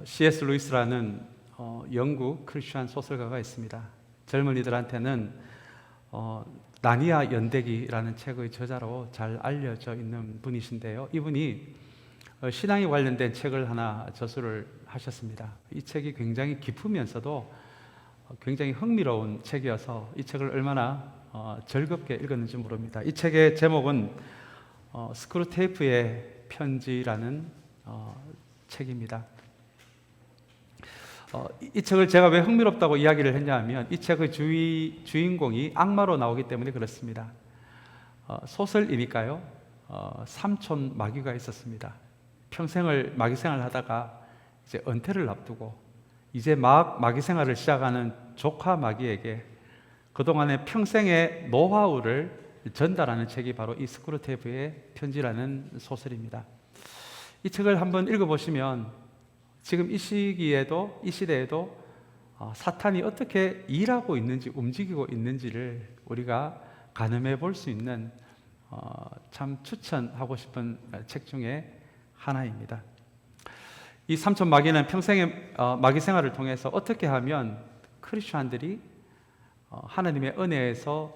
C.S. 루이스라는 영국 크리스천 소설가가 있습니다. 젊은이들한테는 나니아 연대기라는 책의 저자로 잘 알려져 있는 분이신데요. 이분이 신앙에 관련된 책을 하나 저술을 하셨습니다. 이 책이 굉장히 깊으면서도 굉장히 흥미로운 책이어서 이 책을 얼마나 즐겁게 읽었는지 모릅니다. 이 책의 제목은 스크루테이프의 편지라는 책입니다. 이 책을 제가 왜 흥미롭다고 이야기를 했냐 하면 이 책의 주인공이 악마로 나오기 때문에 그렇습니다. 소설이니까요. 삼촌 마귀가 있었습니다. 평생을 마귀 생활을 하다가 이제 은퇴를 앞두고 이제 막 마귀 생활을 시작하는 조카 마귀에게 그동안의 평생의 노하우를 전달하는 책이 바로 이 스크루테이프의 편지라는 소설입니다. 이 책을 한번 읽어보시면 지금 이 시기에도, 이 시대에도 사탄이 어떻게 일하고 있는지, 움직이고 있는지를 우리가 가늠해 볼 수 있는 참 추천하고 싶은 책 중에 하나입니다. 이 삼촌 마귀는 평생의 마귀 생활을 통해서 어떻게 하면 크리스천들이 하나님의 은혜에서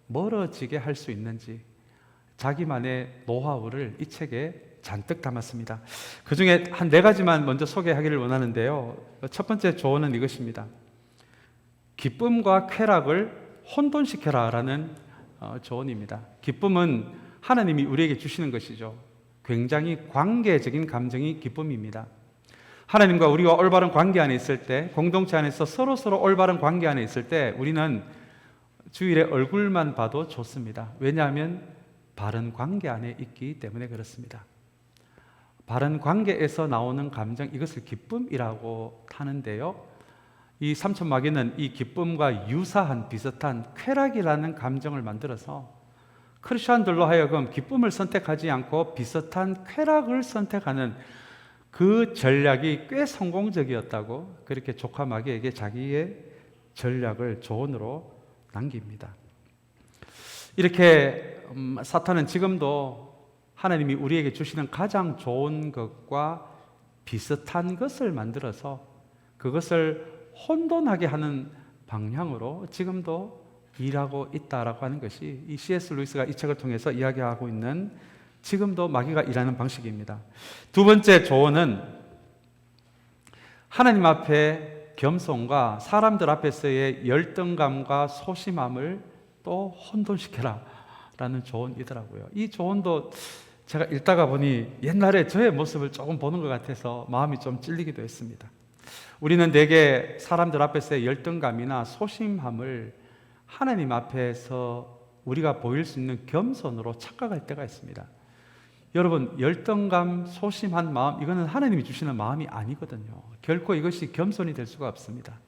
멀어지게 할 수 있는지 자기만의 노하우를 이 책에 잔뜩 담았습니다. 그 중에 한 4가지만 먼저 소개하기를 원하는데요. 첫 번째 조언은 이것입니다. 기쁨과 쾌락을 혼돈시켜라 라는 조언입니다. 기쁨은 하나님이 우리에게 주시는 것이죠. 굉장히 관계적인 감정이 기쁨입니다. 하나님과 우리가 올바른 관계 안에 있을 때, 공동체 안에서 서로 올바른 관계 안에 있을 때 우리는 주일에 얼굴만 봐도 좋습니다. 왜냐하면 바른 관계 안에 있기 때문에 그렇습니다. 바른 관계에서 나오는 감정, 이것을 기쁨이라고 하는데요. 이 삼촌 마귀는 이 기쁨과 유사한 비슷한 쾌락이라는 감정을 만들어서 크리스천들로 하여금 기쁨을 선택하지 않고 비슷한 쾌락을 선택하는 그 전략이 꽤 성공적이었다고 그렇게 조카 마귀에게 자기의 전략을 조언으로 남깁니다. 이렇게 사탄은 지금도 하나님이 우리에게 주시는 가장 좋은 것과 비슷한 것을 만들어서 그것을 혼돈하게 하는 방향으로 지금도 일하고 있다라고 하는 것이 이 C.S. 루이스가 이 책을 통해서 이야기하고 있는 지금도 마귀가 일하는 방식입니다. 두 번째 조언은 하나님 앞에 겸손과 사람들 앞에서의 열등감과 소심함을 또 혼돈시켜라 라는 조언이더라고요. 이 조언도 제가 읽다가 보니 옛날에 저의 모습을 조금 보는 것 같아서 마음이 좀 찔리기도 했습니다. 우리는 대개 사람들 앞에서의 열등감이나 소심함을 하나님 앞에서 우리가 보일 수 있는 겸손으로 착각할 때가 있습니다. 여러분, 열등감, 소심한 마음, 이거는 하나님이 주시는 마음이 아니거든요. 결코 이것이 겸손이 될 수가 없습니다.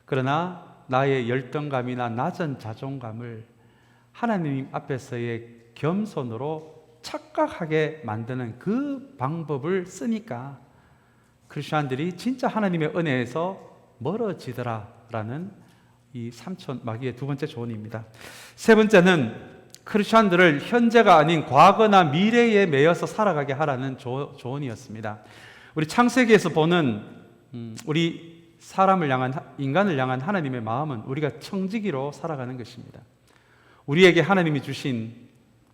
그러나 나의 열등감이나 낮은 자존감을 하나님 앞에서의 겸손으로 착각하게 만드는 그 방법을 쓰니까 크리스천들이 진짜 하나님의 은혜에서 멀어지더라라는 이 삼촌 마귀의 두 번째 조언입니다. 세 번째는 크리스천들을 현재가 아닌 과거나 미래에 매여서 살아가게 하라는 조언이었습니다. 우리 창세기에서 보는 우리 사람을 향한, 인간을 향한 하나님의 마음은 우리가 청지기로 살아가는 것입니다. 우리에게 하나님이 주신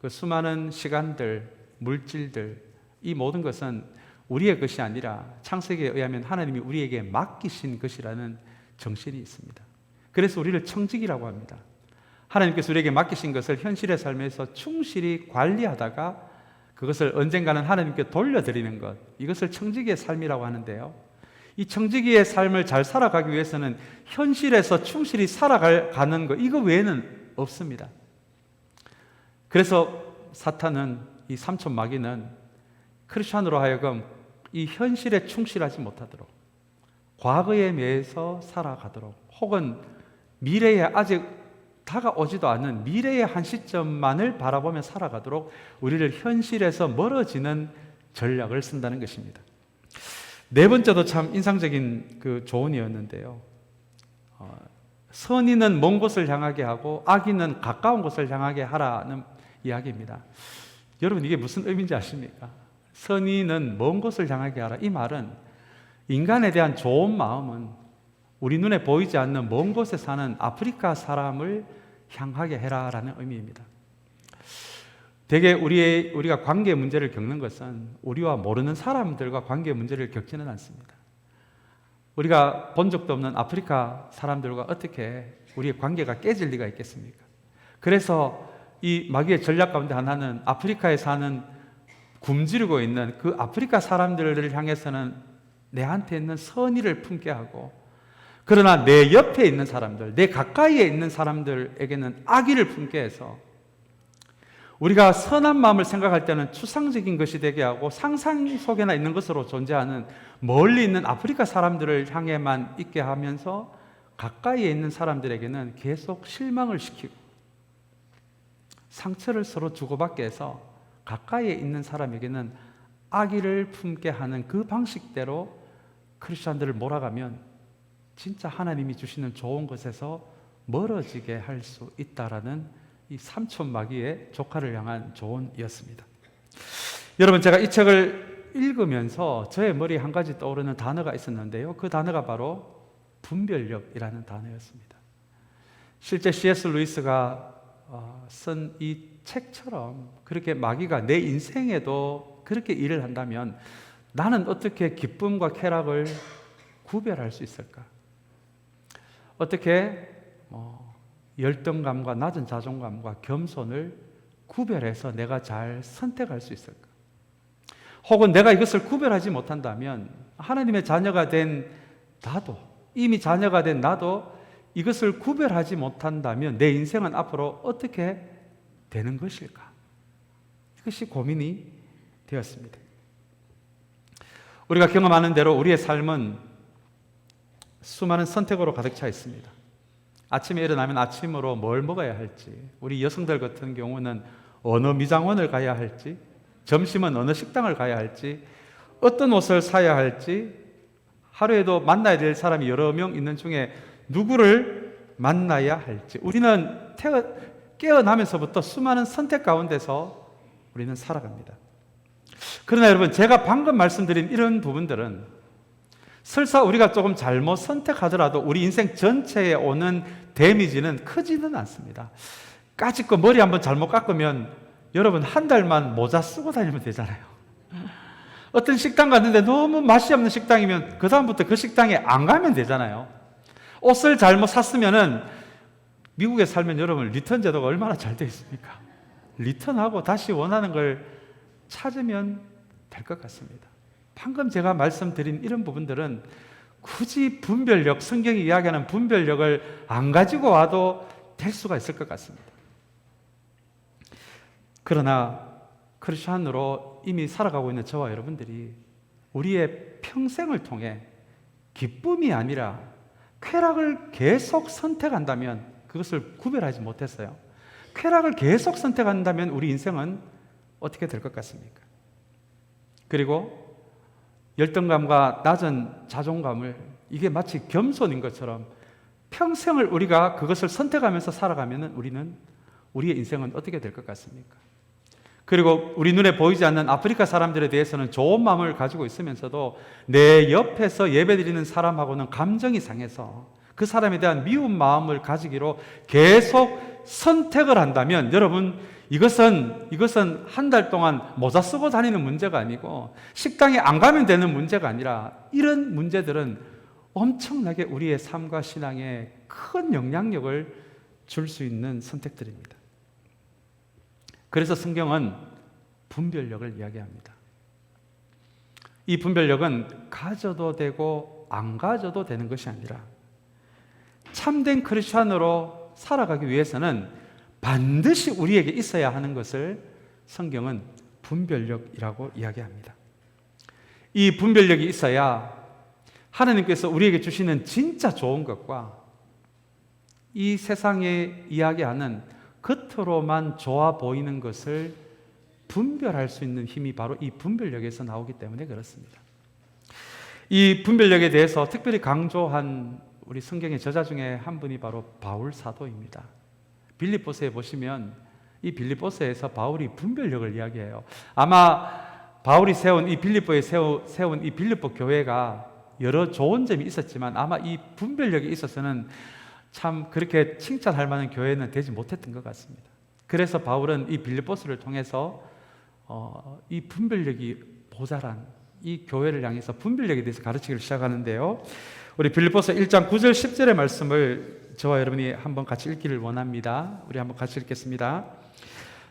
그 수많은 시간들, 물질들, 이 모든 것은 우리의 것이 아니라 창세기에 의하면 하나님이 우리에게 맡기신 것이라는 정신이 있습니다. 그래서 우리를 청지기라고 합니다. 하나님께서 우리에게 맡기신 것을 현실의 삶에서 충실히 관리하다가 그것을 언젠가는 하나님께 돌려드리는 것, 이것을 청지기의 삶이라고 하는데요. 이 청지기의 삶을 잘 살아가기 위해서는 현실에서 충실히 살아가는 것, 이거 외에는 없습니다. 그래서 사탄은, 이 삼촌 마귀는 크리스천으로 하여금 이 현실에 충실하지 못하도록, 과거에 매여서 살아가도록, 혹은 미래에 아직 다가오지도 않는 미래의 한 시점만을 바라보며 살아가도록 우리를 현실에서 멀어지는 전략을 쓴다는 것입니다. 네 번째도 참 인상적인 그 조언이었는데요. 선인은 먼 곳을 향하게 하고 악인은 가까운 곳을 향하게 하라는 이야기입니다. 여러분, 이게 무슨 의미인지 아십니까? 선인은 먼 곳을 향하게 하라. 이 말은 인간에 대한 좋은 마음은 우리 눈에 보이지 않는 먼 곳에 사는 아프리카 사람을 향하게 해라라는 의미입니다. 대개 우리가 관계 문제를 겪는 것은 우리와 모르는 사람들과 관계 문제를 겪지는 않습니다. 우리가 본 적도 없는 아프리카 사람들과 어떻게 우리의 관계가 깨질 리가 있겠습니까? 그래서 이 마귀의 전략 가운데 하나는 아프리카에 사는 굶주리고 있는 그 아프리카 사람들을 향해서는 내한테 있는 선의를 품게 하고, 그러나 내 옆에 있는 사람들, 내 가까이에 있는 사람들에게는 악의를 품게 해서 우리가 선한 마음을 생각할 때는 추상적인 것이 되게 하고 상상 속에나 있는 것으로 존재하는 멀리 있는 아프리카 사람들을 향해만 있게 하면서 가까이에 있는 사람들에게는 계속 실망을 시키고 상처를 서로 주고받게 해서 가까이에 있는 사람에게는 악의를 품게 하는 그 방식대로 크리스천들을 몰아가면 진짜 하나님이 주시는 좋은 것에서 멀어지게 할 수 있다라는 이 삼촌 마귀의 조카를 향한 조언이었습니다. 여러분, 제가 이 책을 읽으면서 저의 머리에 한 가지 떠오르는 단어가 있었는데요. 그 단어가 바로 분별력이라는 단어였습니다. 실제 C.S. 루이스가 쓴 이 책처럼 그렇게 마귀가 내 인생에도 그렇게 일을 한다면 나는 어떻게 기쁨과 쾌락을 구별할 수 있을까? 어떻게 열등감과 낮은 자존감과 겸손을 구별해서 내가 잘 선택할 수 있을까? 혹은 내가 이것을 구별하지 못한다면 하나님의 자녀가 된 나도, 이미 자녀가 된 나도 이것을 구별하지 못한다면 내 인생은 앞으로 어떻게 되는 것일까? 이것이 고민이 되었습니다. 우리가 경험하는 대로 우리의 삶은 수많은 선택으로 가득 차 있습니다. 아침에 일어나면 아침으로 뭘 먹어야 할지, 우리 여성들 같은 경우는 어느 미장원을 가야 할지, 점심은 어느 식당을 가야 할지, 어떤 옷을 사야 할지, 하루에도 만나야 될 사람이 여러 명 있는 중에 누구를 만나야 할지, 우리는 깨어나면서부터 수많은 선택 가운데서 우리는 살아갑니다. 그러나 여러분, 제가 방금 말씀드린 이런 부분들은 설사 우리가 조금 잘못 선택하더라도 우리 인생 전체에 오는 데미지는 크지는 않습니다. 까짓 거 머리 한번 잘못 깎으면 여러분 한 달만 모자 쓰고 다니면 되잖아요. 어떤 식당 갔는데 너무 맛이 없는 식당이면 그 다음부터 그 식당에 안 가면 되잖아요. 옷을 잘못 샀으면은 미국에 살면 여러분 리턴 제도가 얼마나 잘 되어 있습니까? 리턴하고 다시 원하는 걸 찾으면 될 것 같습니다. 방금 제가 말씀드린 이런 부분들은 굳이 분별력, 성경이 이야기하는 분별력을 안 가지고 와도 될 수가 있을 것 같습니다. 그러나 크리스천으로 이미 살아가고 있는 저와 여러분들이 우리의 평생을 통해 기쁨이 아니라 쾌락을 계속 선택한다면 그것을 구별하지 못했어요. 쾌락을 계속 선택한다면 우리 인생은 어떻게 될 것 같습니까? 그리고 열등감과 낮은 자존감을, 이게 마치 겸손인 것처럼 평생을 우리가 그것을 선택하면서 살아가면 우리는, 우리의 인생은 어떻게 될 것 같습니까? 그리고 우리 눈에 보이지 않는 아프리카 사람들에 대해서는 좋은 마음을 가지고 있으면서도 내 옆에서 예배드리는 사람하고는 감정이 상해서 그 사람에 대한 미운 마음을 가지기로 계속 선택을 한다면 여러분, 이것은 한 달 동안 모자 쓰고 다니는 문제가 아니고 식당에 안 가면 되는 문제가 아니라 이런 문제들은 엄청나게 우리의 삶과 신앙에 큰 영향력을 줄 수 있는 선택들입니다. 그래서 성경은 분별력을 이야기합니다. 이 분별력은 가져도 되고 안 가져도 되는 것이 아니라 참된 크리스천으로 살아가기 위해서는 반드시 우리에게 있어야 하는 것을 성경은 분별력이라고 이야기합니다. 이 분별력이 있어야 하나님께서 우리에게 주시는 진짜 좋은 것과 이 세상에 이야기하는 겉으로만 좋아 보이는 것을 분별할 수 있는 힘이 바로 이 분별력에서 나오기 때문에 그렇습니다. 이 분별력에 대해서 특별히 강조한 우리 성경의 저자 중에 한 분이 바로 바울 사도입니다. 빌립보서에 보시면 이 빌립보서에서 바울이 분별력을 이야기해요. 아마 바울이 세운 이 빌립보에 세운 이 빌립보 교회가 여러 좋은 점이 있었지만 아마 이 분별력에 있어서는 참 그렇게 칭찬할 만한 교회는 되지 못했던 것 같습니다. 그래서 바울은 이 빌립보서를 통해서 이 분별력이 모자란 이 교회를 향해서 분별력에 대해서 가르치기를 시작하는데요. 우리 빌립보서 1장 9절 10절의 말씀을 저와 여러분이 한번 같이 읽기를 원합니다. 우리 한번 같이 읽겠습니다.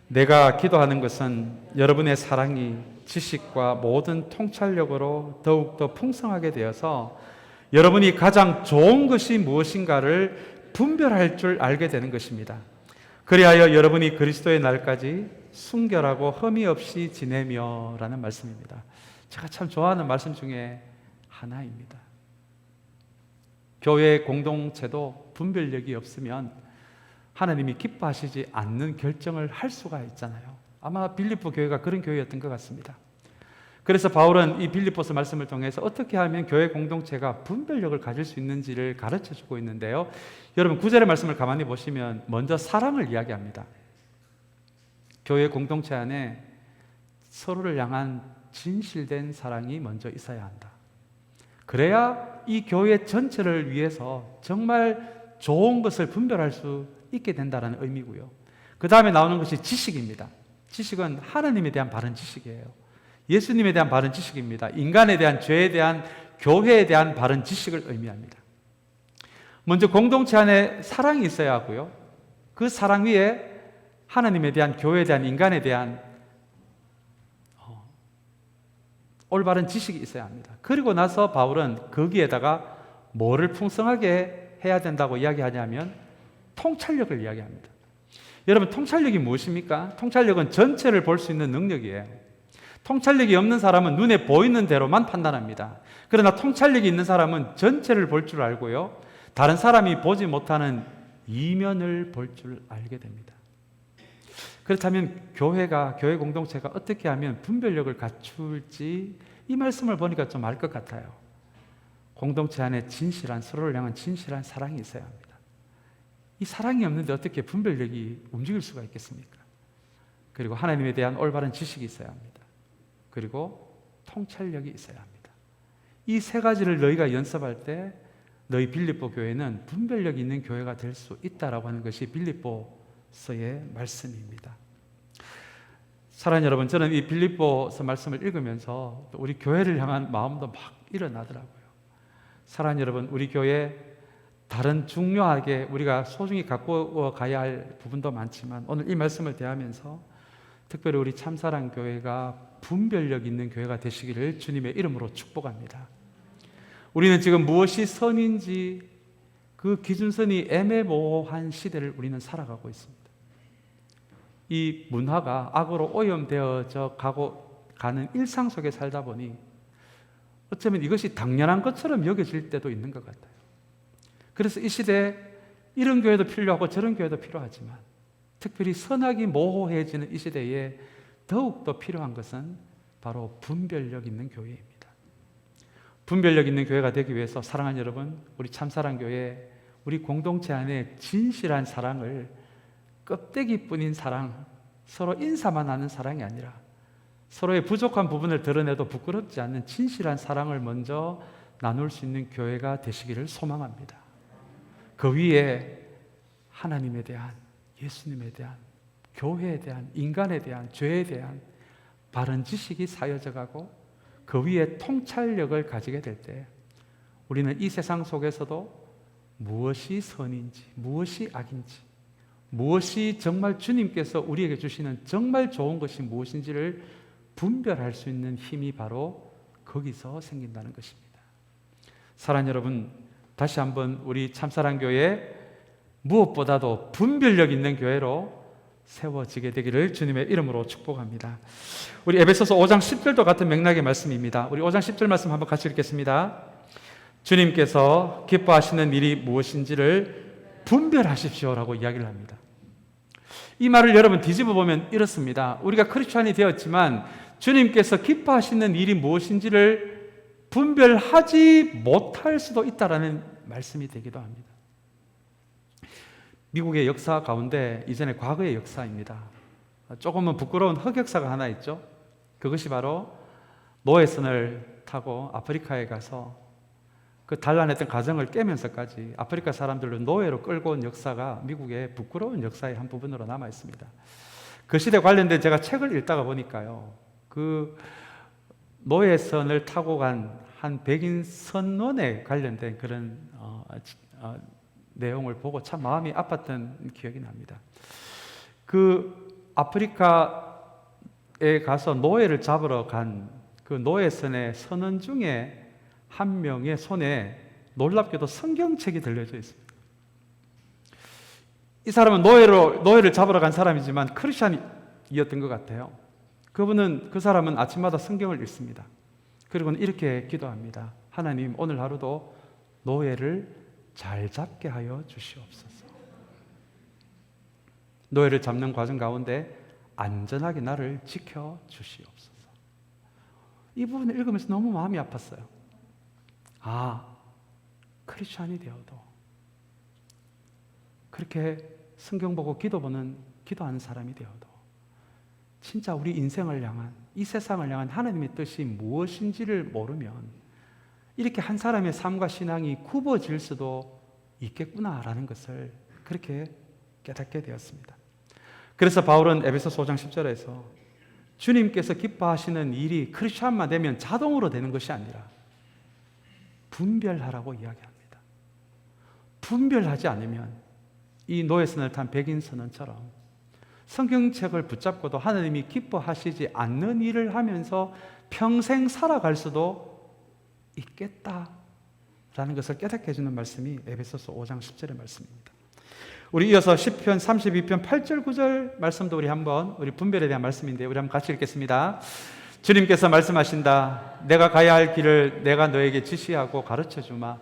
내가 기도하는 것은 여러분의 사랑이 지식과 모든 통찰력으로 더욱더 풍성하게 되어서 여러분이 가장 좋은 것이 무엇인가를 분별할 줄 알게 되는 것입니다. 그리하여 여러분이 그리스도의 날까지 순결하고 흠이 없이 지내며 라는 말씀입니다. 제가 참 좋아하는 말씀 중에 하나입니다. 교회 공동체도 분별력이 없으면 하나님이 기뻐하시지 않는 결정을 할 수가 있잖아요. 아마 빌립보 교회가 그런 교회였던 것 같습니다. 그래서 바울은 이 빌립보서 말씀을 통해서 어떻게 하면 교회 공동체가 분별력을 가질 수 있는지를 가르쳐주고 있는데요. 여러분 9절의 말씀을 가만히 보시면 먼저 사랑을 이야기합니다. 교회 공동체 안에 서로를 향한 진실된 사랑이 먼저 있어야 한다. 그래야 이 교회 전체를 위해서 정말 좋은 것을 분별할 수 있게 된다는 의미고요. 그 다음에 나오는 것이 지식입니다. 지식은 하나님에 대한 바른 지식이에요. 예수님에 대한 바른 지식입니다. 인간에 대한 죄에 대한 교회에 대한 바른 지식을 의미합니다. 먼저 공동체 안에 사랑이 있어야 하고요. 그 사랑 위에 하나님에 대한 교회에 대한 인간에 대한 올바른 지식이 있어야 합니다. 그리고 나서 바울은 거기에다가 뭐를 풍성하게 해야 된다고 이야기하냐면 통찰력을 이야기합니다. 여러분 통찰력이 무엇입니까? 통찰력은 전체를 볼 수 있는 능력이에요. 통찰력이 없는 사람은 눈에 보이는 대로만 판단합니다. 그러나 통찰력이 있는 사람은 전체를 볼 줄 알고요. 다른 사람이 보지 못하는 이면을 볼 줄 알게 됩니다. 그렇다면 교회 공동체가 어떻게 하면 분별력을 갖출지 이 말씀을 보니까 좀 알 것 같아요. 공동체 안에 서로를 향한 진실한 사랑이 있어야 합니다. 이 사랑이 없는데 어떻게 분별력이 움직일 수가 있겠습니까? 그리고 하나님에 대한 올바른 지식이 있어야 합니다. 그리고 통찰력이 있어야 합니다. 이 세 가지를 너희가 연습할 때 너희 빌립보 교회는 분별력 있는 교회가 될 수 있다라고 하는 것이 빌립보서의 말씀입니다. 사랑하는 여러분, 저는 이 빌립보서 말씀을 읽으면서 우리 교회를 향한 마음도 막 일어나더라고요. 사랑하는 여러분, 우리 교회 다른 중요하게 우리가 소중히 갖고 가야 할 부분도 많지만 오늘 이 말씀을 대하면서 특별히 우리 참사랑 교회가 분별력 있는 교회가 되시기를 주님의 이름으로 축복합니다. 우리는 지금 무엇이 선인지 그 기준선이 애매모호한 시대를 우리는 살아가고 있습니다. 이 문화가 악으로 오염되어져 가는 일상 속에 살다 보니 어쩌면 이것이 당연한 것처럼 여겨질 때도 있는 것 같아요. 그래서 이 시대에 이런 교회도 필요하고 저런 교회도 필요하지만 특별히 선악이 모호해지는 이 시대에 더욱더 필요한 것은 바로 분별력 있는 교회입니다. 분별력 있는 교회가 되기 위해서 사랑하는 여러분, 우리 참사랑교회 우리 공동체 안에 진실한 사랑을 껍데기뿐인 사랑, 서로 인사만 하는 사랑이 아니라 서로의 부족한 부분을 드러내도 부끄럽지 않는 진실한 사랑을 먼저 나눌 수 있는 교회가 되시기를 소망합니다. 그 위에 하나님에 대한, 예수님에 대한, 교회에 대한, 인간에 대한, 죄에 대한 바른 지식이 쌓여져 가고 그 위에 통찰력을 가지게 될 때 우리는 이 세상 속에서도 무엇이 선인지, 무엇이 악인지, 무엇이 정말 주님께서 우리에게 주시는 정말 좋은 것이 무엇인지를 분별할 수 있는 힘이 바로 거기서 생긴다는 것입니다. 사랑하는 여러분, 다시 한번 우리 참사랑교회 무엇보다도 분별력 있는 교회로 세워지게 되기를 주님의 이름으로 축복합니다. 우리 에베소서 5장 10절도 같은 맥락의 말씀입니다. 우리 5장 10절 말씀 한번 같이 읽겠습니다. 주님께서 기뻐하시는 일이 무엇인지를 분별하십시오라고 이야기를 합니다. 이 말을 여러분 뒤집어 보면 이렇습니다. 우리가 크리스찬이 되었지만 주님께서 기뻐하시는 일이 무엇인지를 분별하지 못할 수도 있다라는 말씀이 되기도 합니다. 미국의 역사 가운데 이전에 과거의 역사입니다. 조금은 부끄러운 흑역사가 하나 있죠. 그것이 바로 노예선을 타고 아프리카에 가서 그 단란했던 가정을 깨면서까지 아프리카 사람들을 노예로 끌고 온 역사가 미국의 부끄러운 역사의 한 부분으로 남아 있습니다. 그 시대 관련된 제가 책을 읽다가 보니까요, 그 노예선을 타고 간 한 백인 선원에 관련된 그런 내용을 보고 참 마음이 아팠던 기억이 납니다. 그 아프리카에 가서 노예를 잡으러 간 그 노예선의 선원 중에 한 명의 손에 놀랍게도 성경책이 들려져 있습니다. 이 사람은 노예를 잡으러 간 사람이지만 크리스찬이었던 것 같아요. 그 사람은 아침마다 성경을 읽습니다. 그리고는 이렇게 기도합니다. 하나님, 오늘 하루도 노예를 잘 잡게 하여 주시옵소서. 노예를 잡는 과정 가운데 안전하게 나를 지켜 주시옵소서. 이 부분을 읽으면서 너무 마음이 아팠어요. 크리스찬이 되어도 그렇게 성경 보고 기도하는 사람이 되어도 진짜 우리 인생을 향한, 이 세상을 향한 하나님의 뜻이 무엇인지를 모르면 이렇게 한 사람의 삶과 신앙이 굽어질 수도 있겠구나라는 것을 그렇게 깨닫게 되었습니다. 그래서 바울은 에베소서 5장 10절에서 주님께서 기뻐하시는 일이 크리스찬만 되면 자동으로 되는 것이 아니라 분별하라고 이야기합니다. 분별하지 않으면 이 노예선을 탄 백인 선원처럼 성경책을 붙잡고도 하나님이 기뻐하시지 않는 일을 하면서 평생 살아갈 수도 있겠다라는 것을 깨닫게 해주는 말씀이 에베소서 5장 10절의 말씀입니다. 우리 이어서 시편 32편 8절 9절 말씀도 우리 분별에 대한 말씀인데 우리 한번 같이 읽겠습니다. 주님께서 말씀하신다. 내가 가야 할 길을 내가 너에게 지시하고 가르쳐 주마.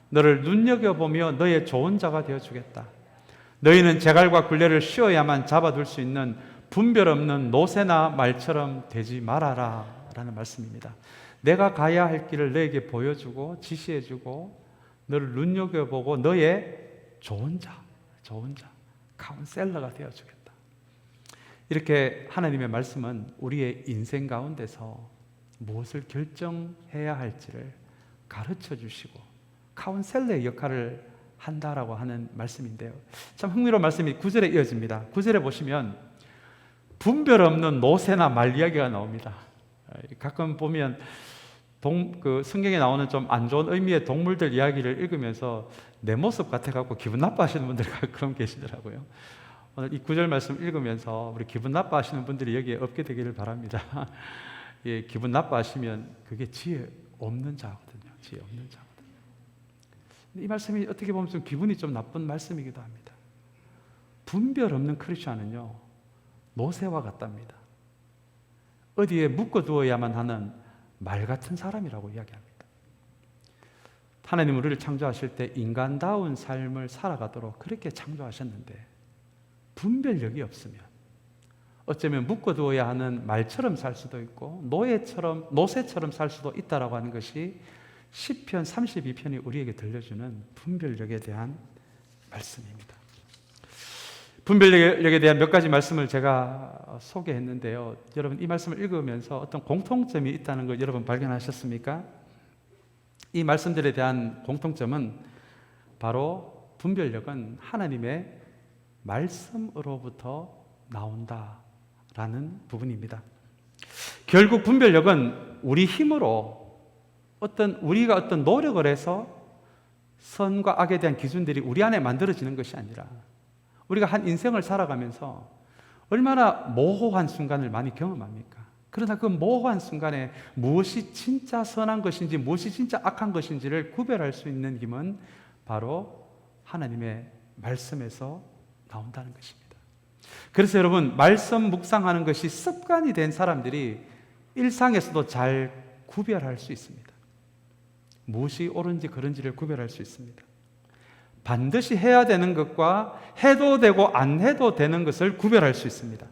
너를 눈여겨보며 너의 좋은 자가 되어주겠다. 너희는 제갈과 굴레를 씌워야만 잡아둘 수 있는 분별 없는 노새나 말처럼 되지 말아라 라는 말씀입니다. 내가 가야 할 길을 너에게 보여주고 지시해주고 너를 눈여겨보고 너의 좋은 자, 카운셀러가 되어주겠다. 이렇게 하나님의 말씀은 우리의 인생 가운데서 무엇을 결정해야 할지를 가르쳐 주시고 카운셀러의 역할을 한다라고 하는 말씀인데요. 참 흥미로운 말씀이 9절에 이어집니다. 9절에 보시면 분별 없는 노새나 말 이야기가 나옵니다. 가끔 보면 성경에 나오는 좀 안 좋은 의미의 동물들 이야기를 읽으면서 내 모습 같아갖고 기분 나빠하시는 분들이 가끔 계시더라고요. 오늘 이 9절 말씀 읽으면서 우리 기분 나빠하시는 분들이 여기에 없게 되기를 바랍니다. 예, 기분 나빠하시면 그게 지혜 없는 자거든요. 지혜 없는 자. 이 말씀이 어떻게 보면 좀 기분이 좀 나쁜 말씀이기도 합니다. 분별 없는 크리스찬은요, 노새와 같답니다. 어디에 묶어두어야만 하는 말 같은 사람이라고 이야기합니다. 하나님 우리를 창조하실 때 인간다운 삶을 살아가도록 그렇게 창조하셨는데 분별력이 없으면 어쩌면 묶어두어야 하는 말처럼 살 수도 있고 노새처럼 살 수도 있다라고 하는 것이 시편 32편이 우리에게 들려주는 분별력에 대한 말씀입니다. 분별력에 대한 몇 가지 말씀을 제가 소개했는데요. 여러분 이 말씀을 읽으면서 어떤 공통점이 있다는 걸 여러분 발견하셨습니까? 이 말씀들에 대한 공통점은 바로 분별력은 하나님의 말씀으로부터 나온다라는 부분입니다. 결국 분별력은 우리 힘으로 우리가 어떤 노력을 해서 선과 악에 대한 기준들이 우리 안에 만들어지는 것이 아니라 우리가 한 인생을 살아가면서 얼마나 모호한 순간을 많이 경험합니까? 그러나 그 모호한 순간에 무엇이 진짜 선한 것인지 무엇이 진짜 악한 것인지를 구별할 수 있는 힘은 바로 하나님의 말씀에서 나온다는 것입니다. 그래서 여러분 말씀 묵상하는 것이 습관이 된 사람들이 일상에서도 잘 구별할 수 있습니다. 무엇이 옳은지 그른지를 구별할 수 있습니다. 반드시 해야 되는 것과 해도 되고 안 해도 되는 것을 구별할 수 있습니다.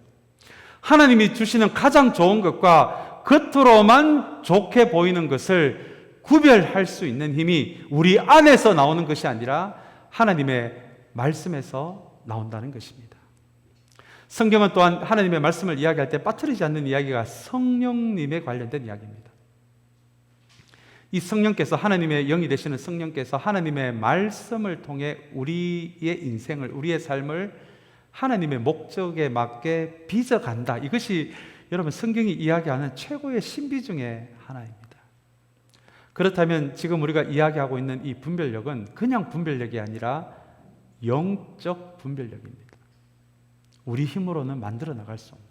하나님이 주시는 가장 좋은 것과 겉으로만 좋게 보이는 것을 구별할 수 있는 힘이 우리 안에서 나오는 것이 아니라 하나님의 말씀에서 나온다는 것입니다. 성경은 또한 하나님의 말씀을 이야기할 때 빠뜨리지 않는 이야기가 성령님에 관련된 이야기입니다. 이 성령께서, 하나님의 영이 되시는 성령께서 하나님의 말씀을 통해 우리의 인생을, 우리의 삶을 하나님의 목적에 맞게 빚어간다. 이것이 여러분 성경이 이야기하는 최고의 신비 중에 하나입니다. 그렇다면 지금 우리가 이야기하고 있는 이 분별력은 그냥 분별력이 아니라 영적 분별력입니다. 우리 힘으로는 만들어 나갈 수 없는,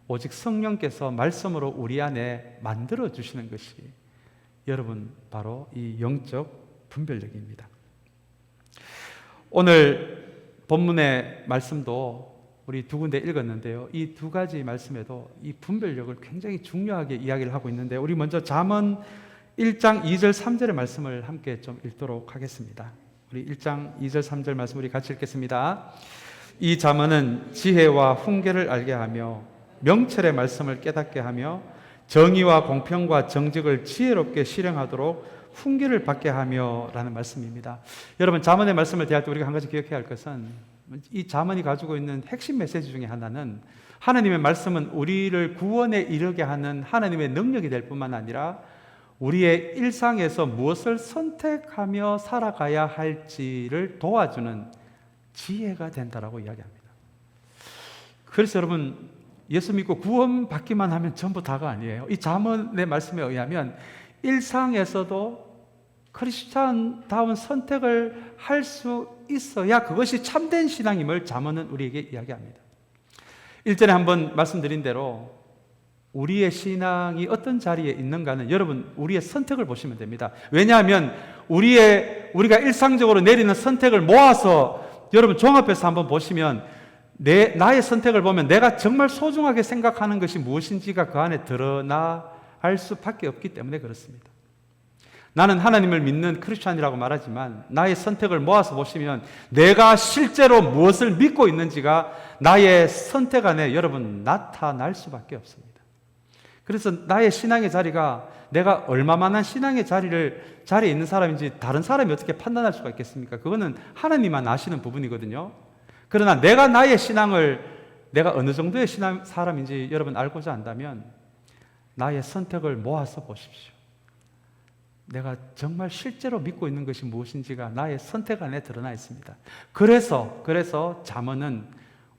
오직 성령께서 말씀으로 우리 안에 만들어 주시는 것이 여러분 바로 이 영적 분별력입니다. 오늘 본문의 말씀도 우리 두 군데 읽었는데요, 이 두 가지 말씀에도 이 분별력을 굉장히 중요하게 이야기를 하고 있는데, 우리 먼저 잠언 1장 2절 3절의 말씀을 함께 좀 읽도록 하겠습니다. 우리 1장 2절 3절 말씀 우리 같이 읽겠습니다. 이 잠언은 지혜와 훈계를 알게 하며 명철의 말씀을 깨닫게 하며 정의와 공평과 정직을 지혜롭게 실행하도록 훈계를 받게 하며 라는 말씀입니다. 여러분, 잠언의 말씀을 대할 때 우리가 한 가지 기억해야 할 것은, 이 잠언이 가지고 있는 핵심 메시지 중에 하나는 하나님의 말씀은 우리를 구원에 이르게 하는 하나님의 능력이 될 뿐만 아니라 우리의 일상에서 무엇을 선택하며 살아가야 할지를 도와주는 지혜가 된다라고 이야기합니다. 그래서 여러분, 예수 믿고 구원받기만 하면 전부 다가 아니에요. 이 잠언의 말씀에 의하면 일상에서도 크리스찬다운 선택을 할 수 있어야 그것이 참된 신앙임을 잠언은 우리에게 이야기합니다. 일전에 한번 말씀드린 대로 우리의 신앙이 어떤 자리에 있는가는 여러분 우리의 선택을 보시면 됩니다. 왜냐하면 우리가 일상적으로 내리는 선택을 모아서 여러분 종합해서 한번 보시면 나의 선택을 보면 내가 정말 소중하게 생각하는 것이 무엇인지가 그 안에 드러날 수밖에 없기 때문에 그렇습니다. 나는 하나님을 믿는 크리스찬이라고 말하지만 나의 선택을 모아서 보시면 내가 실제로 무엇을 믿고 있는지가 나의 선택 안에 여러분 나타날 수밖에 없습니다. 그래서 나의 신앙의 자리가 내가 얼마만한 신앙의 자리에 있는 사람인지 다른 사람이 어떻게 판단할 수가 있겠습니까? 그거는 하나님만 아시는 부분이거든요. 그러나 나의 신앙을 내가 어느 정도의 신앙 사람인지 여러분 알고자 한다면 나의 선택을 모아서 보십시오. 내가 정말 실제로 믿고 있는 것이 무엇인지가 나의 선택 안에 드러나 있습니다. 그래서 잠언은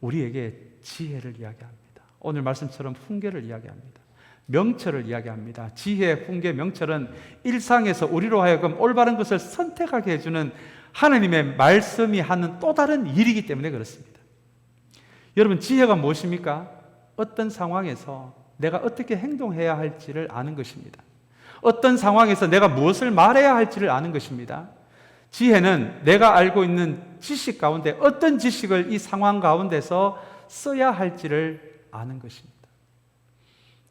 우리에게 지혜를 이야기합니다. 오늘 말씀처럼 훈계를 이야기합니다. 명철을 이야기합니다. 지혜, 훈계, 명철은 일상에서 우리로 하여금 올바른 것을 선택하게 해주는 하나님의 말씀이 하는 또 다른 일이기 때문에 그렇습니다. 여러분, 지혜가 무엇입니까? 어떤 상황에서 내가 어떻게 행동해야 할지를 아는 것입니다. 어떤 상황에서 내가 무엇을 말해야 할지를 아는 것입니다. 지혜는 내가 알고 있는 지식 가운데 어떤 지식을 이 상황 가운데서 써야 할지를 아는 것입니다.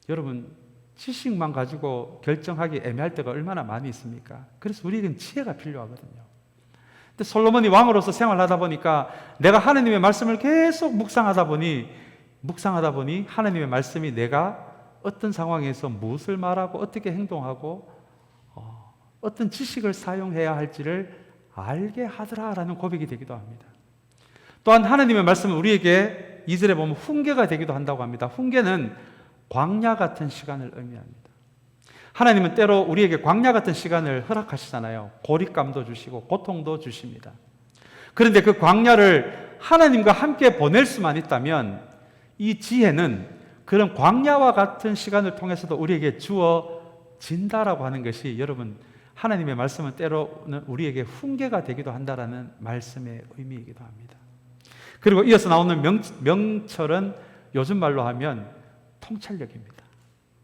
여러분, 지식만 가지고 결정하기 애매할 때가 얼마나 많이 있습니까? 그래서 우리에겐 지혜가 필요하거든요. 근데 솔로몬이 왕으로서 생활하다 보니까 내가 하나님의 말씀을 계속 묵상하다 보니 하나님의 말씀이 내가 어떤 상황에서 무엇을 말하고 어떻게 행동하고 어떤 지식을 사용해야 할지를 알게 하더라라는 고백이 되기도 합니다. 또한 하나님의 말씀은 우리에게 2절에 보면 훈계가 되기도 한다고 합니다. 훈계는 광야 같은 시간을 의미합니다. 하나님은 때로 우리에게 광야 같은 시간을 허락하시잖아요. 고립감도 주시고 고통도 주십니다. 그런데 그 광야를 하나님과 함께 보낼 수만 있다면 이 지혜는 그런 광야와 같은 시간을 통해서도 우리에게 주어진다라고 하는 것이 여러분 하나님의 말씀은 때로는 우리에게 훈계가 되기도 한다라는 말씀의 의미이기도 합니다. 그리고 이어서 나오는 명철은 요즘 말로 하면 통찰력입니다.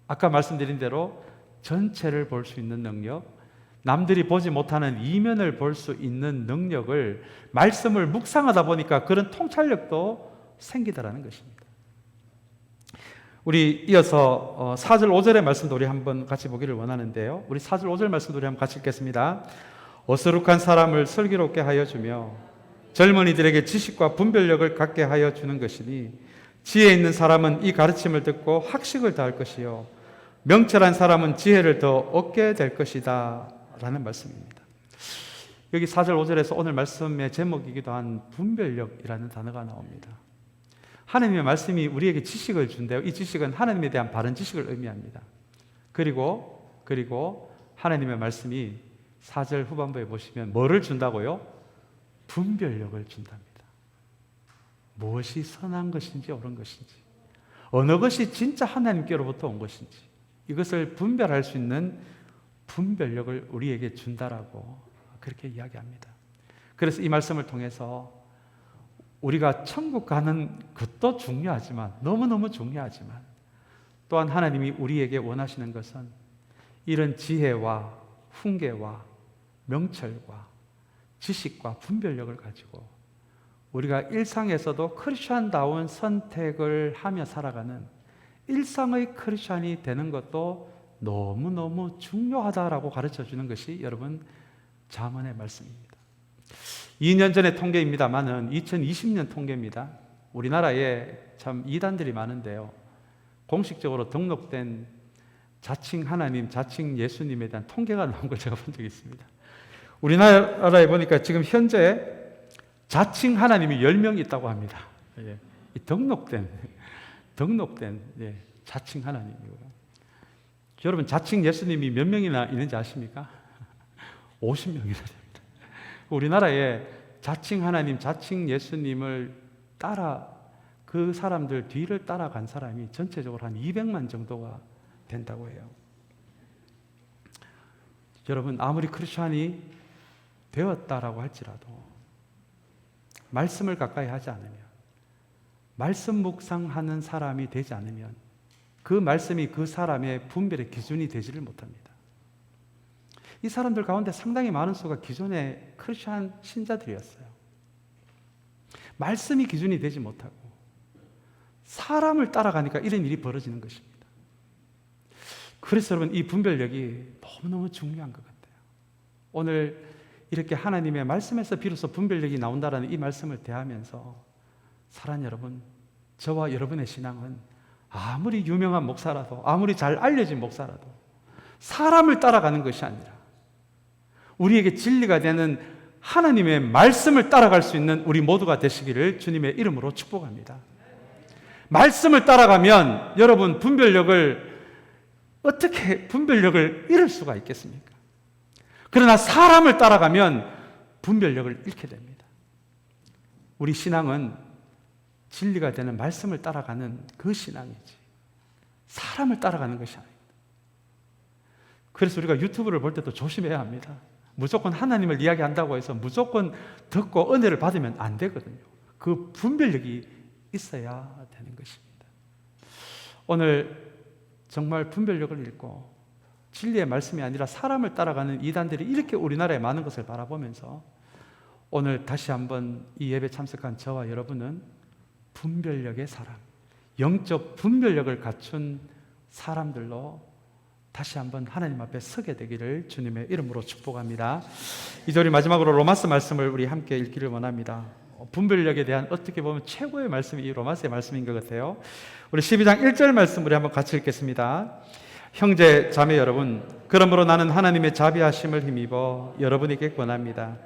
아까 말씀드린 대로 전체를 볼 수 있는 능력, 남들이 보지 못하는 이면을 볼 수 있는 능력을 말씀을 묵상하다 보니까 그런 통찰력도 생기더라는 것입니다. 우리 이어서 4절 5절의 말씀도 우리 한번 같이 보기를 원하는데요. 우리 4절 5절 말씀도 우리 한번 같이 읽겠습니다. 어수룩한 사람을 슬기롭게 하여 주며 젊은이들에게 지식과 분별력을 갖게 하여 주는 것이니 지혜 있는 사람은 이 가르침을 듣고 학식을 더할 것이요 명철한 사람은 지혜를 더 얻게 될 것이다 라는 말씀입니다. 여기 4절 5절에서 오늘 말씀의 제목이기도 한 분별력이라는 단어가 나옵니다. 하나님의 말씀이 우리에게 지식을 준대요. 이 지식은 하나님에 대한 바른 지식을 의미합니다. 그리고 하나님의 말씀이 4절 후반부에 보시면 뭐를 준다고요? 분별력을 준답니다. 무엇이 선한 것인지 옳은 것인지, 어느 것이 진짜 하나님께로부터 온 것인지, 이것을 분별할 수 있는 분별력을 우리에게 준다라고 그렇게 이야기합니다. 그래서 이 말씀을 통해서 우리가 천국 가는 것도 중요하지만, 너무너무 중요하지만, 또한 하나님이 우리에게 원하시는 것은 이런 지혜와 훈계와 명철과 지식과 분별력을 가지고 우리가 일상에서도 크리스천다운 선택을 하며 살아가는 일상의 크리스천이 되는 것도 너무너무 중요하다라고 가르쳐 주는 것이 여러분 잠언의 말씀입니다. 2년 전의 통계입니다만은 2020년 통계입니다. 우리나라에 참 이단들이 많은데요, 공식적으로 등록된 자칭 하나님, 자칭 예수님에 대한 통계가 나온 걸 제가 본 적이 있습니다. 우리나라에 보니까 지금 현재 자칭 하나님이 10명 있다고 합니다. 예. 등록된 예, 자칭 하나님이고요. 여러분, 자칭 예수님이 몇 명이나 있는지 아십니까? 50명이나 됩니다. 우리나라에 자칭 하나님, 자칭 예수님을 따라 그 사람들 뒤를 따라간 사람이 전체적으로 한 200만 정도가 된다고 해요. 여러분, 아무리 크리스천이 되었다라고 할지라도 말씀을 가까이 하지 않으면, 말씀 묵상하는 사람이 되지 않으면 그 말씀이 그 사람의 분별의 기준이 되지를 못합니다. 이 사람들 가운데 상당히 많은 수가 기존의 크리스천 신자들이었어요. 말씀이 기준이 되지 못하고 사람을 따라가니까 이런 일이 벌어지는 것입니다. 그래서 여러분, 이 분별력이 너무너무 중요한 것 같아요. 오늘 이렇게 하나님의 말씀에서 비로소 분별력이 나온다라는 이 말씀을 대하면서 사랑하는 여러분, 저와 여러분의 신앙은 아무리 유명한 목사라도, 아무리 잘 알려진 목사라도 사람을 따라가는 것이 아니라 우리에게 진리가 되는 하나님의 말씀을 따라갈 수 있는 우리 모두가 되시기를 주님의 이름으로 축복합니다. 말씀을 따라가면 여러분, 어떻게 분별력을 잃을 수가 있겠습니까? 그러나 사람을 따라가면 분별력을 잃게 됩니다. 우리 신앙은 진리가 되는 말씀을 따라가는 그 신앙이지 사람을 따라가는 것이 아닙니다. 그래서 우리가 유튜브를 볼 때도 조심해야 합니다. 무조건 하나님을 이야기한다고 해서 무조건 듣고 은혜를 받으면 안 되거든요. 그 분별력이 있어야 되는 것입니다. 오늘 정말 분별력을 잃고 진리의 말씀이 아니라 사람을 따라가는 이단들이 이렇게 우리나라에 많은 것을 바라보면서 오늘 다시 한번 이 예배 참석한 저와 여러분은 분별력의 사람, 영적 분별력을 갖춘 사람들로 다시 한번 하나님 앞에 서게 되기를 주님의 이름으로 축복합니다. 이제 우리 마지막으로 로마서 말씀을 우리 함께 읽기를 원합니다. 분별력에 대한 어떻게 보면 최고의 말씀이 이 로마서의 말씀인 것 같아요. 우리 12장 1절 말씀 우리 한번 같이 읽겠습니다. 형제 자매 여러분, 그러므로 나는 하나님의 자비하심을 힘입어 여러분에게 권합니다.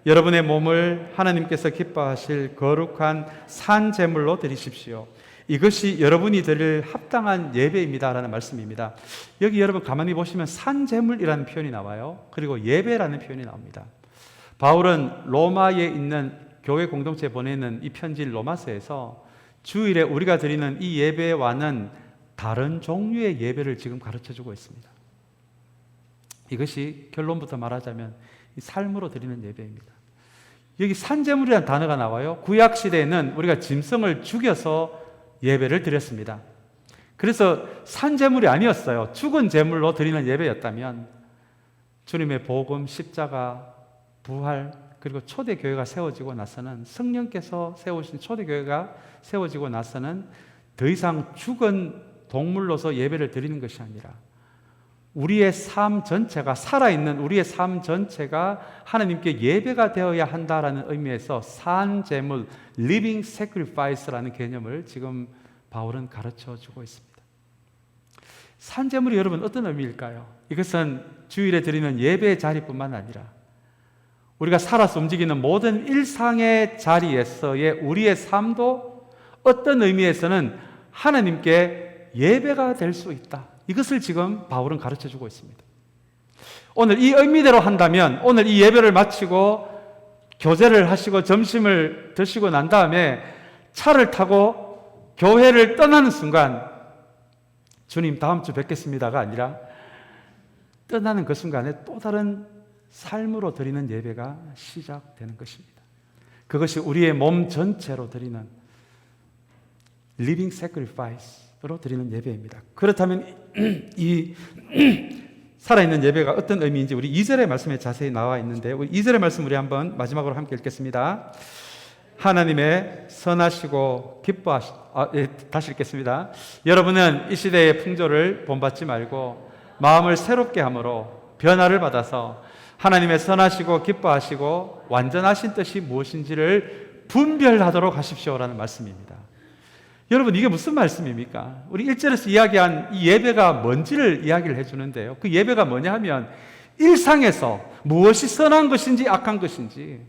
여러분의 몸을 하나님께서 기뻐하실 거룩한 산 제물로 드리십시오. 이것이 여러분이 드릴 합당한 예배입니다라는 말씀입니다. 여기 여러분 가만히 보시면 산 제물이라는 표현이 나와요. 그리고 예배라는 표현이 나옵니다. 바울은 로마에 있는 교회 공동체에 보내는 이 편지 로마서에서 주일에 우리가 드리는 이 예배와는 다른 종류의 예배를 지금 가르쳐주고 있습니다. 이것이 결론부터 말하자면 이 삶으로 드리는 예배입니다. 여기 산제물이라는 단어가 나와요. 구약 시대에는 우리가 짐승을 죽여서 예배를 드렸습니다. 그래서 산제물이 아니었어요. 죽은 제물로 드리는 예배였다면 주님의 복음, 십자가, 부활, 그리고 초대교회가 세워지고 나서는, 성령께서 세우신 초대교회가 세워지고 나서는 더 이상 죽은 동물로서 예배를 드리는 것이 아니라 우리의 삶 전체가, 살아있는 우리의 삶 전체가 하나님께 예배가 되어야 한다라는 의미에서 산제물, living sacrifice라는 개념을 지금 바울은 가르쳐주고 있습니다. 산제물이 여러분 어떤 의미일까요? 이것은 주일에 드리는 예배의 자리뿐만 아니라 우리가 살아서 움직이는 모든 일상의 자리에서의 우리의 삶도 어떤 의미에서는 하나님께 예배가 될 수 있다. 이것을 지금 바울은 가르쳐주고 있습니다. 오늘 이 의미대로 한다면 오늘 이 예배를 마치고 교제를 하시고 점심을 드시고 난 다음에 차를 타고 교회를 떠나는 순간 주님 다음 주 뵙겠습니다가 아니라 떠나는 그 순간에 또 다른 삶으로 드리는 예배가 시작되는 것입니다. 그것이 우리의 몸 전체로 드리는 living sacrifice로 드리는 예배입니다. 그렇다면 이 살아있는 예배가 어떤 의미인지 우리 2절의 말씀에 자세히 나와 있는데 우리 2절의 말씀 우리 한번 마지막으로 함께 읽겠습니다. 하나님의 선하시고 다시 읽겠습니다. 여러분은 이 시대의 풍조를 본받지 말고 마음을 새롭게 함으로 변화를 받아서 하나님의 선하시고 기뻐하시고 완전하신 뜻이 무엇인지를 분별하도록 하십시오라는 말씀입니다. 여러분 이게 무슨 말씀입니까? 우리 1절에서 이야기한 이 예배가 뭔지를 이야기를 해주는데요. 그 예배가 뭐냐 하면 일상에서 무엇이 선한 것인지 악한 것인지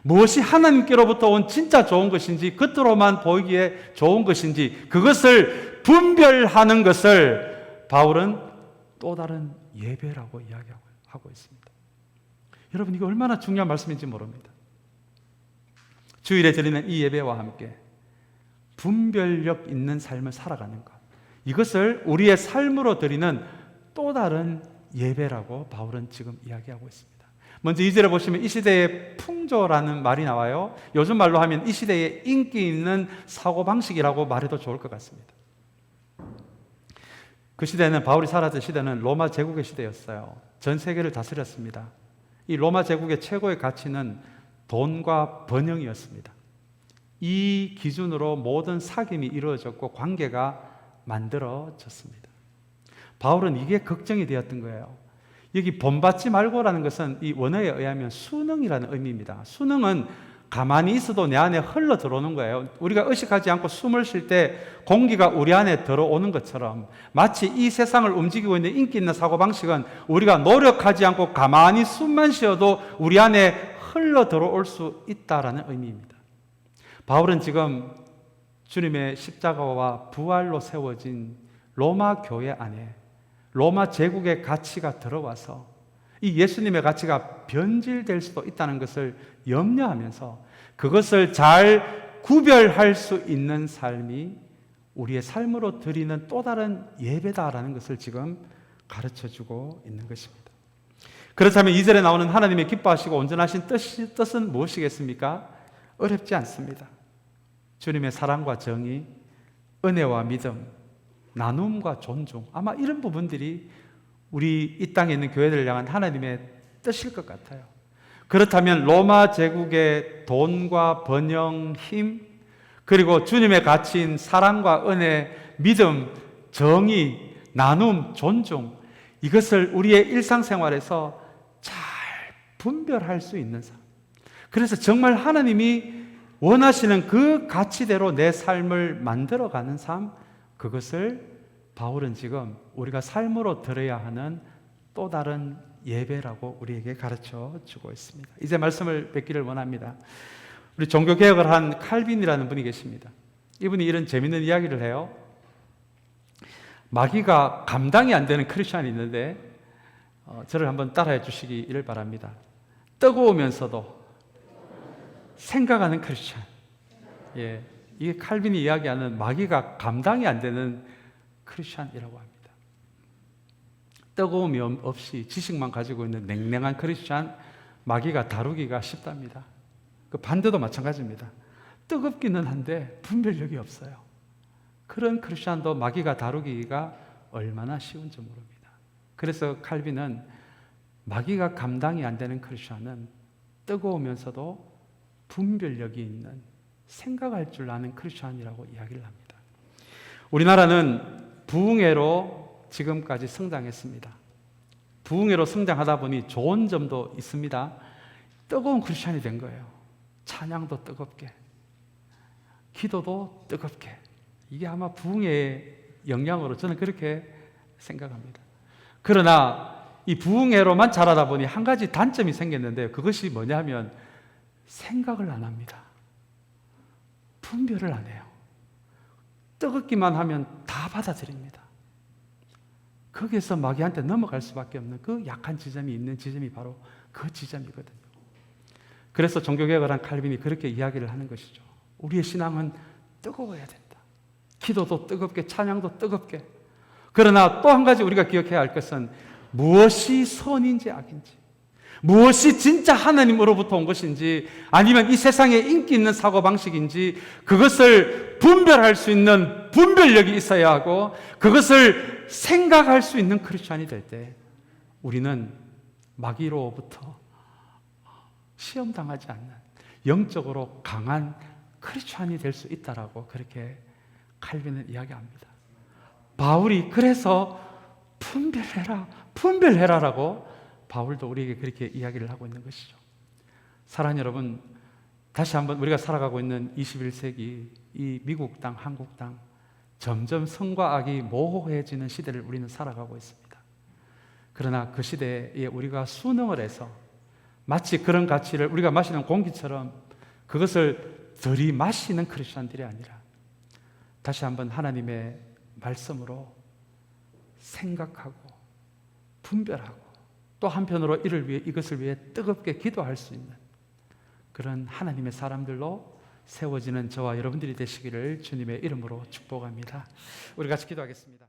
무엇이 하나님께로부터 온 진짜 좋은 것인지 겉으로만 보이기에 좋은 것인지 그것을 분별하는 것을 바울은 또 다른 예배라고 이야기하고 있습니다. 여러분 이거 얼마나 중요한 말씀인지 모릅니다. 주일에 드리는 이 예배와 함께 분별력 있는 삶을 살아가는 것, 이것을 우리의 삶으로 드리는 또 다른 예배라고 바울은 지금 이야기하고 있습니다. 먼저 2절에 보시면 이 시대의 풍조라는 말이 나와요. 요즘 말로 하면 이 시대에 인기 있는 사고방식이라고 말해도 좋을 것 같습니다. 그 시대는 바울이 살았던 시대는 로마 제국의 시대였어요. 전 세계를 다스렸습니다. 이 로마 제국의 최고의 가치는 돈과 번영이었습니다. 이 기준으로 모든 사귐이 이루어졌고 관계가 만들어졌습니다. 바울은 이게 걱정이 되었던 거예요. 여기 본받지 말고라는 것은 이 원어에 의하면 순응이라는 의미입니다. 순응은 가만히 있어도 내 안에 흘러 들어오는 거예요. 우리가 의식하지 않고 숨을 쉴 때 공기가 우리 안에 들어오는 것처럼 마치 이 세상을 움직이고 있는 인기 있는 사고방식은 우리가 노력하지 않고 가만히 숨만 쉬어도 우리 안에 흘러 들어올 수 있다라는 의미입니다. 바울은 지금 주님의 십자가와 부활로 세워진 로마 교회 안에 로마 제국의 가치가 들어와서 이 예수님의 가치가 변질될 수도 있다는 것을 염려하면서 그것을 잘 구별할 수 있는 삶이 우리의 삶으로 드리는 또 다른 예배다라는 것을 지금 가르쳐주고 있는 것입니다. 그렇다면 2절에 나오는 하나님의 기뻐하시고 온전하신 뜻은 무엇이겠습니까? 어렵지 않습니다. 주님의 사랑과 정의, 은혜와 믿음, 나눔과 존중, 아마 이런 부분들이 우리 이 땅에 있는 교회들을 향한 하나님의 뜻일 것 같아요. 그렇다면 로마 제국의 돈과 번영, 힘, 그리고 주님의 가치인 사랑과 은혜, 믿음, 정의, 나눔, 존중, 이것을 우리의 일상생활에서 잘 분별할 수 있는 삶. 그래서 정말 하나님이 원하시는 그 가치대로 내 삶을 만들어가는 삶, 그것을 바울은 지금 우리가 삶으로 들어야 하는 또 다른 예배라고 우리에게 가르쳐 주고 있습니다. 이제 말씀을 뵙기를 원합니다. 우리 종교개혁을 한 칼빈이라는 분이 계십니다. 이분이 이런 재밌는 이야기를 해요. 마귀가 감당이 안 되는 크리스찬이 있는데 저를 한번 따라해 주시기를 바랍니다. 뜨거우면서도 생각하는 크리스찬. 예, 이게 칼빈이 이야기하는 마귀가 감당이 안 되는 크리스찬이라고 합니다. 뜨거움이 없이 지식만 가지고 있는 냉랭한 크리스찬, 마귀가 다루기가 쉽답니다. 그 반대도 마찬가지입니다. 뜨겁기는 한데 분별력이 없어요. 그런 크리스찬도 마귀가 다루기가 얼마나 쉬운지 모릅니다. 그래서 칼빈은 마귀가 감당이 안 되는 크리스찬은 뜨거우면서도 분별력이 있는, 생각할 줄 아는 크리스찬이라고 이야기를 합니다. 우리나라는 부흥회로 지금까지 성장했습니다. 부흥회로 성장하다 보니 좋은 점도 있습니다. 뜨거운 크리스찬이 된 거예요. 찬양도 뜨겁게, 기도도 뜨겁게. 이게 아마 부흥회의 영향으로 저는 그렇게 생각합니다. 그러나 이 부흥회로만 자라다 보니 한 가지 단점이 생겼는데 그것이 뭐냐면 생각을 안 합니다. 분별을 안 해요. 뜨겁기만 하면 다 받아들입니다. 거기에서 마귀한테 넘어갈 수밖에 없는 그 약한 지점이 있는 지점이 바로 그 지점이거든요. 그래서 종교개혁을 한 칼빈이 그렇게 이야기를 하는 것이죠. 우리의 신앙은 뜨거워야 된다. 기도도 뜨겁게, 찬양도 뜨겁게. 그러나 또 한 가지 우리가 기억해야 할 것은 무엇이 선인지 악인지, 무엇이 진짜 하나님으로부터 온 것인지, 아니면 이 세상에 인기 있는 사고방식인지, 그것을 분별할 수 있는 분별력이 있어야 하고, 그것을 생각할 수 있는 크리스찬이 될 때 우리는 마귀로부터 시험당하지 않는 영적으로 강한 크리스찬이 될 수 있다라고 그렇게 칼빈은 이야기합니다. 바울이 그래서 분별해라라고 바울도 우리에게 그렇게 이야기를 하고 있는 것이죠. 사랑하는 여러분, 다시 한번 우리가 살아가고 있는 21세기 이 미국 땅, 한국 땅, 점점 성과 악이 모호해지는 시대를 우리는 살아가고 있습니다. 그러나 그 시대에 우리가 순응을 해서 마치 그런 가치를 우리가 마시는 공기처럼 그것을 들이마시는 크리스천들이 아니라 다시 한번 하나님의 말씀으로 생각하고 분별하고 또 한편으로 이것을 위해 뜨겁게 기도할 수 있는 그런 하나님의 사람들로 세워지는 저와 여러분들이 되시기를 주님의 이름으로 축복합니다. 우리 같이 기도하겠습니다.